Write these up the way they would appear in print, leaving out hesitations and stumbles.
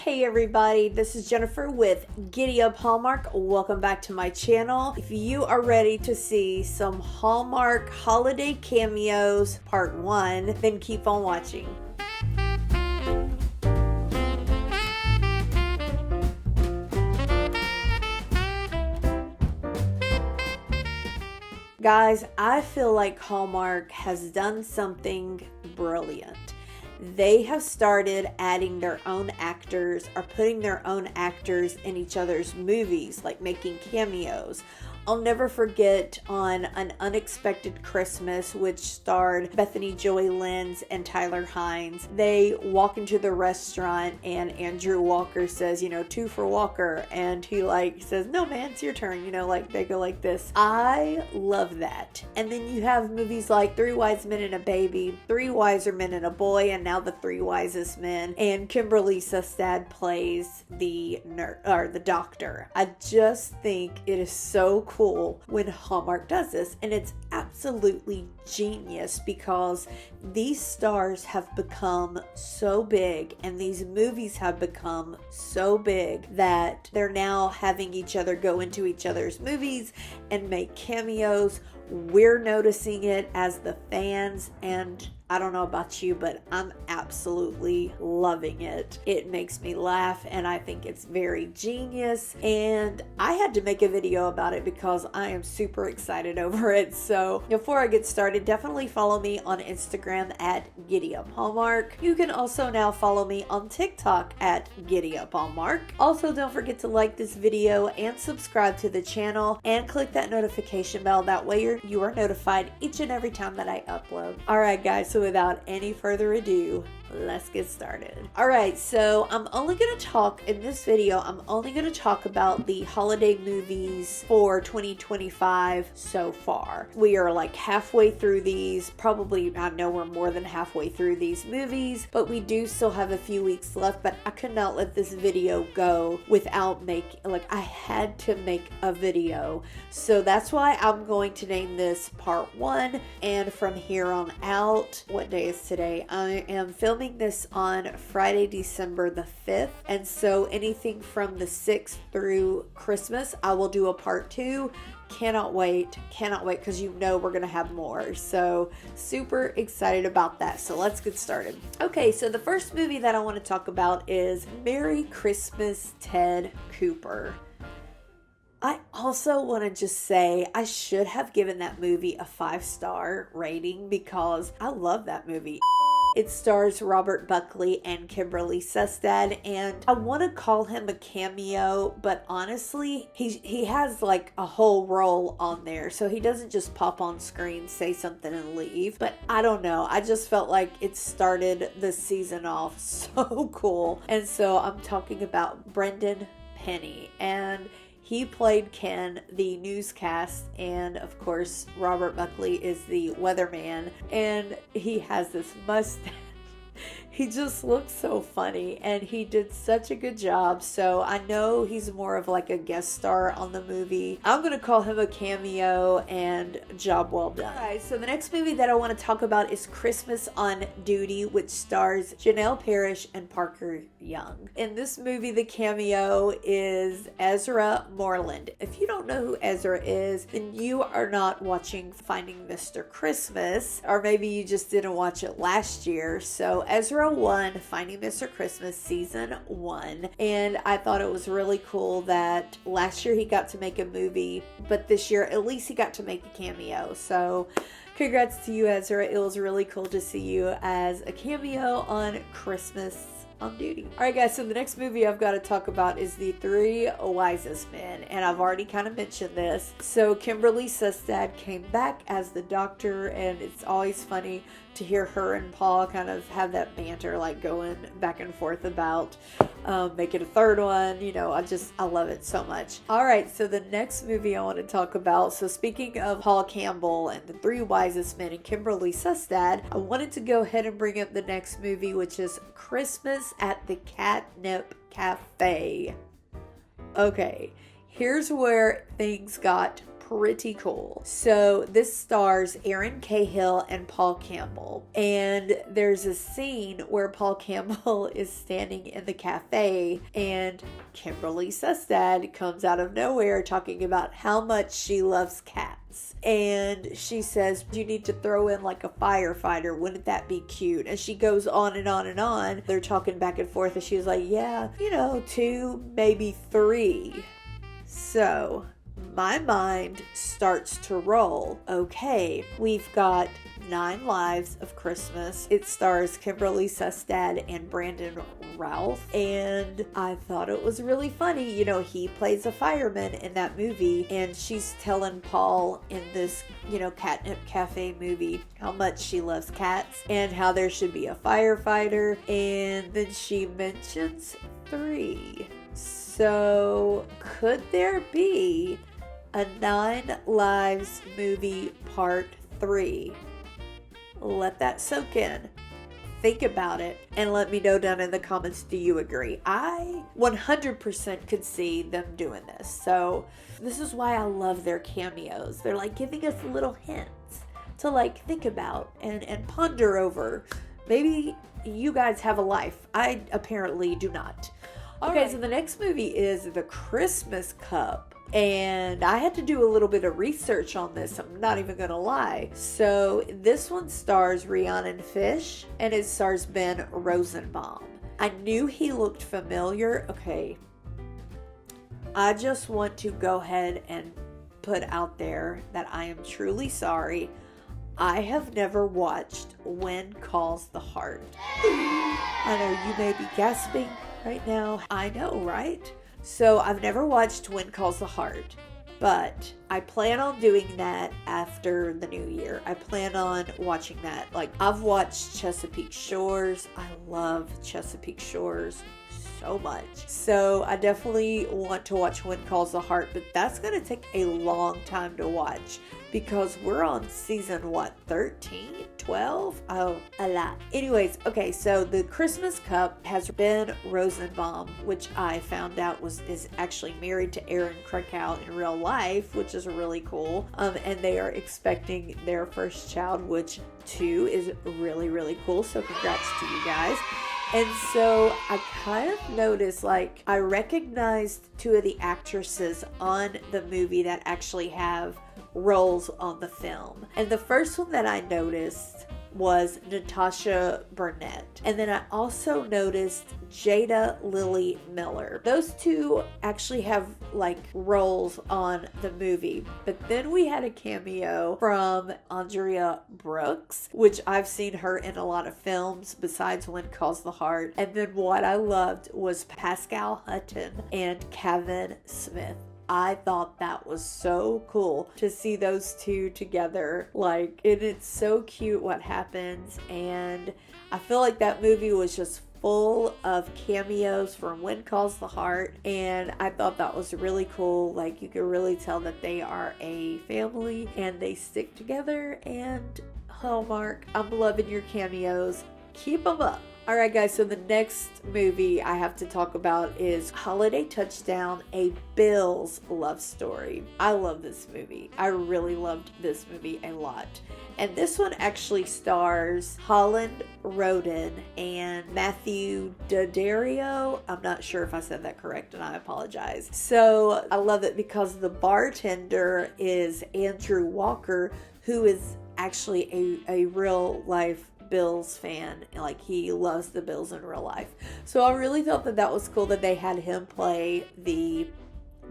Hey everybody, this is Jennifer with Giddy Up Hallmark. Welcome back to my channel. If you are ready to see some Hallmark holiday cameos part 1, then keep on watching. Guys, I feel like Hallmark has done something brilliant. They have started adding their own actors or putting their own actors in each other's movies, like making cameos. I'll never forget on An Unexpected Christmas, which starred Bethany Joy Lenz and Tyler Hines. They walk into the restaurant and Andrew Walker says, 2 for Walker. And he says, no man, it's your turn. They go like this. I love that. And then you have movies like Three Wise Men and a Baby, Three Wiser Men and a Boy, and now The Three Wisest Men. And Kimberly Sustad plays the doctor. I just think it is so cool when Hallmark does this, and it's absolutely genius because these stars have become so big and these movies have become so big that they're now having each other go into each other's movies and make cameos. We're noticing it as the fans, and I don't know about you, but I'm absolutely loving it. It makes me laugh, and I think it's very genius, and I had to make a video about it because I am super excited over it. So before I get started, definitely follow me on Instagram at Giddy Up Hallmark. You can also now follow me on TikTok at Giddy Up Hallmark. Also, don't forget to like this video and subscribe to the channel and click that notification bell. That way you are notified each and every time that I upload. All right, guys. So without any further ado, let's get started. All right, so I'm only going to talk about the holiday movies for 2025 so far. We are halfway through these. Probably, I know we're more than halfway through these movies, but we do still have a few weeks left. But I could not let this video go without I had to make a video. So that's why I'm going to name this part 1. And from here on out, what day is today? I am filming this on Friday, December the 5th. And so anything from the 6th through Christmas, I will do a part 2. Cannot wait because we're gonna have more. So super excited about that. So let's get started. Okay, so the first movie that I want to talk about is Merry Christmas, Ted Cooper. I also want to just say I should have given that movie a 5-star rating because I love that movie. It stars Robert Buckley and Kimberly Sustad, and I want to call him a cameo, but honestly, he has a whole role on there, so he doesn't just pop on screen, say something, and leave. But I don't know, I just felt like it started the season off so cool. And so I'm talking about Brendan Penny, and he played Ken, the newscast, and of course, Robert Buckley is the weatherman, and he has this mustache. He just looks so funny, and he did such a good job. So I know he's more of a guest star on the movie. I'm going to call him a cameo, and job well done. All right, so the next movie that I want to talk about is Christmas on Duty, which stars Janelle Parrish and Parker Young. In this movie, the cameo is Ezra Moreland. If you don't know who Ezra is, then you are not watching Finding Mr. Christmas, or maybe you just didn't watch it last year. So Ezra won Finding Mr. Christmas season 1, and I thought it was really cool that last year he got to make a movie, but this year at least he got to make a cameo. So congrats to you, Ezra. It was really cool to see you as a cameo on Christmas on Duty. Alright guys, so the next movie I've got to talk about is The Three Wisest Men, and I've already kind of mentioned this. So Kimberly Sustad came back as the doctor, and it's always funny to hear her and Paul kind of have that banter, going back and forth about making a third one. I love it so much. Alright, so the next movie I want to talk about, so speaking of Paul Campbell and The Three Wisest Men and Kimberly Sustad, I wanted to go ahead and bring up the next movie, which is Christmas at the Catnip Cafe. Okay, here's where things got pretty cool. So this stars Aaron Cahill and Paul Campbell. And there's a scene where Paul Campbell is standing in the cafe and Kimberly Sustad comes out of nowhere talking about how much she loves cats. And she says, you need to throw in like a firefighter. Wouldn't that be cute? And she goes on and on and on. They're talking back and forth and she's like, yeah, 2, maybe 3. So my mind starts to roll. Okay, we've got 9 Lives of Christmas. It stars Kimberly Sustad and Brandon Routh, and I thought it was really funny. He plays a fireman in that movie, and she's telling Paul in this, Catnip Cafe movie how much she loves cats and how there should be a firefighter, and then she mentions 3. So could there be a 9 Lives movie part 3? Let that soak in. Think about it and let me know down in the comments, do you agree? I 100% could see them doing this. So this is why I love their cameos. They're like giving us little hints to like think about and ponder over. Maybe you guys have a life. I apparently do not. Okay, so the next movie is The Christmas Cup. And I had to do a little bit of research on this. I'm not even going to lie. So this one stars Rhiannon Fish and it stars Ben Rosenbaum. I knew he looked familiar. Okay. I just want to go ahead and put out there that I am truly sorry. I have never watched When Calls the Heart. I know you may be gasping right now. I know, right? So I've never watched When Calls the Heart, but I plan on doing that after the new year. I plan on watching that. Like, I've watched Chesapeake Shores. I love Chesapeake Shores so much. So I definitely want to watch When Calls the Heart, but that's going to take a long time to watch because we're on season 13, 12? Oh, a lot. Anyways, okay, so The Christmas Cup has Ben Rosenbaum, which I found out is actually married to Aaron Krakow in real life, which is really cool. And they are expecting their first child, which too is really, really cool. So congrats to you guys. And so I kind of noticed, like, I recognized 2 of the actresses on the movie that actually have roles on the film. And the first one that I noticed was Natasha Burnett. And then I also noticed Jada Lily Miller. Those 2 actually have like roles on the movie. But then we had a cameo from Andrea Brooks, which I've seen her in a lot of films besides When Calls the Heart. And then what I loved was Pascal Hutton and Kevin Smith. I thought that was so cool to see those 2 together. Like, and it's so cute what happens. And I feel like that movie was just full of cameos from When Calls the Heart. And I thought that was really cool. Like, you can really tell that they are a family and they stick together. And Hallmark, I'm loving your cameos. Keep them up. Alright guys, so the next movie I have to talk about is Holiday Touchdown, a Bill's love story. I love this movie. I really loved this movie a lot. And this one actually stars Holland Roden and Matthew Daddario. I'm not sure if I said that correct and I apologize. So I love it because the bartender is Andrew Walker, who is actually a real life Bills fan. Like, he loves the Bills in real life. So I really thought that was cool that they had him play the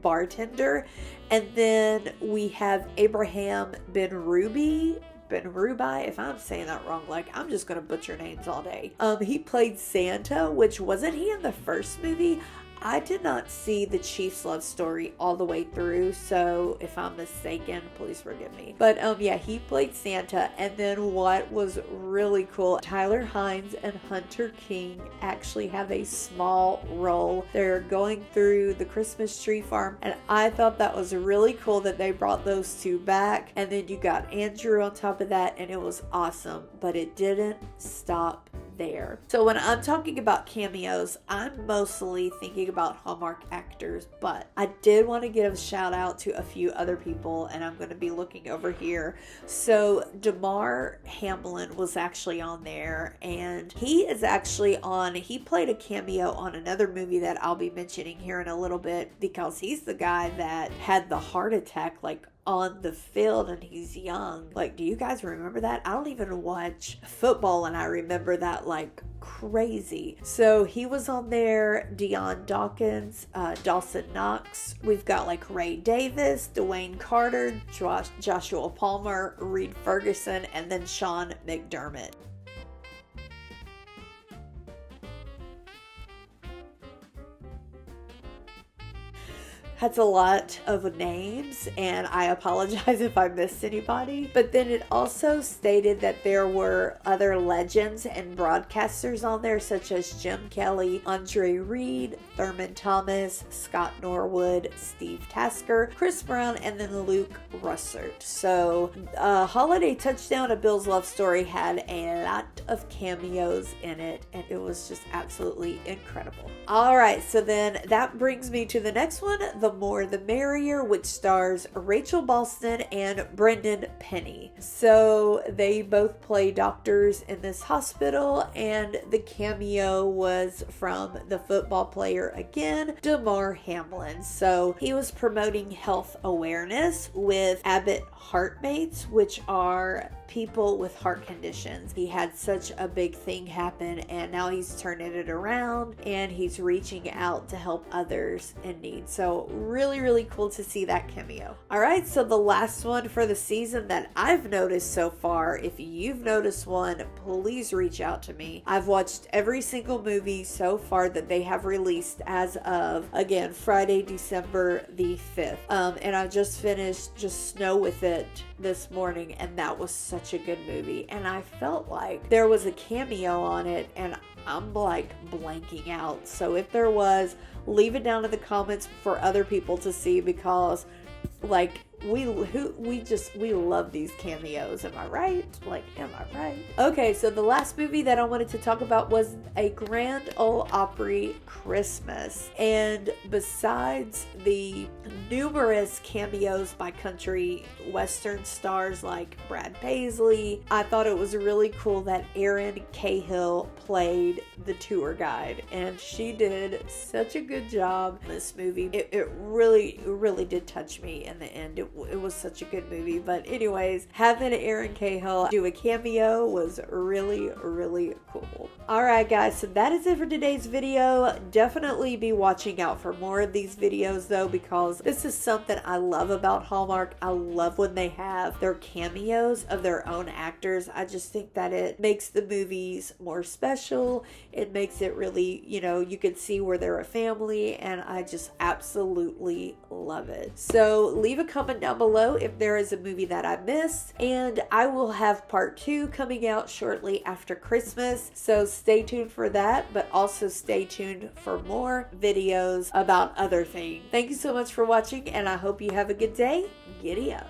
bartender. And then we have Abraham Benrubi, if I'm saying that wrong, like, I'm just gonna butcher names all day. He played Santa, which wasn't he in the first movie? I did not see the Chief's love story all the way through, so if I'm mistaken, please forgive me. But yeah, he played Santa. And then what was really cool, Tyler Hines and Hunter King actually have a small role. They're going through the Christmas tree farm, and I thought that was really cool that they brought those 2 back. And then you got Andrew on top of that, and it was awesome. But it didn't stop there. So when I'm talking about cameos, I'm mostly thinking about Hallmark actors. actors, but I did want to give a shout out to a few other people, and I'm going to be looking over here. So Damar Hamlin was actually on there, and he played a cameo on another movie that I'll be mentioning here in a little bit, because he's the guy that had the heart attack like on the field, and he's young. Like, do you guys remember that? I don't even watch football and I remember that like crazy. So he was on there. Deion Dawkins, Dawson Knox. We've got like Ray Davis, Dwayne Carter, Joshua Palmer, Reed Ferguson, and then Sean McDermott. That's a lot of names, and I apologize if I missed anybody. But then it also stated that there were other legends and broadcasters on there, such as Jim Kelly, Andre Reed, Thurman Thomas, Scott Norwood, Steve Tasker, Chris Brown, and then Luke Russert. So Holiday Touchdown, A Bill's Love Story had a lot of cameos in it, and it was just absolutely incredible. All right, so then that brings me to the next one, The More the Merrier, which stars Rachel Boston and Brendan Penny. So they both play doctors in this hospital, and the cameo was from the football player again, Damar Hamlin. So he was promoting health awareness with Abbott Heartmates, which are people with heart conditions. He had such a big thing happen, and now he's turning it around and he's reaching out to help others in need. So really, really cool to see that cameo. All right, so the last one for the season that I've noticed so far, if you've noticed one, please reach out to me. I've watched every single movie so far that they have released as of, again, Friday, December the 5th. And I just finished Just Snow With It this morning, and that was such a good movie, and I felt like there was a cameo on it, and I'm like blanking out. So if there was, leave it down in the comments for other people to see, because like we love these cameos. Am I right? Like, am I right? Okay, so the last movie that I wanted to talk about was A Grand Ole Opry Christmas. And besides the numerous cameos by country western stars like Brad Paisley, I thought it was really cool that Erin Cahill played the tour guide, and she did such a good job in this movie. It really did touch me in the end. It was such a good movie. But anyways, having Erin Cahill do a cameo was really cool. Alright guys, so that is it for today's video. Definitely be watching out for more of these videos though, because this is something I love about Hallmark. I love when they have their cameos of their own actors. I just think that it makes the movies more special. It makes it really, you can see where they're a family, and I just absolutely love it. So leave a comment down below if there is a movie that I missed, and I will have part 2 coming out shortly after Christmas, so stay tuned for that, but also stay tuned for more videos about other things. Thank you so much for watching, and I hope you have a good day. Giddy up.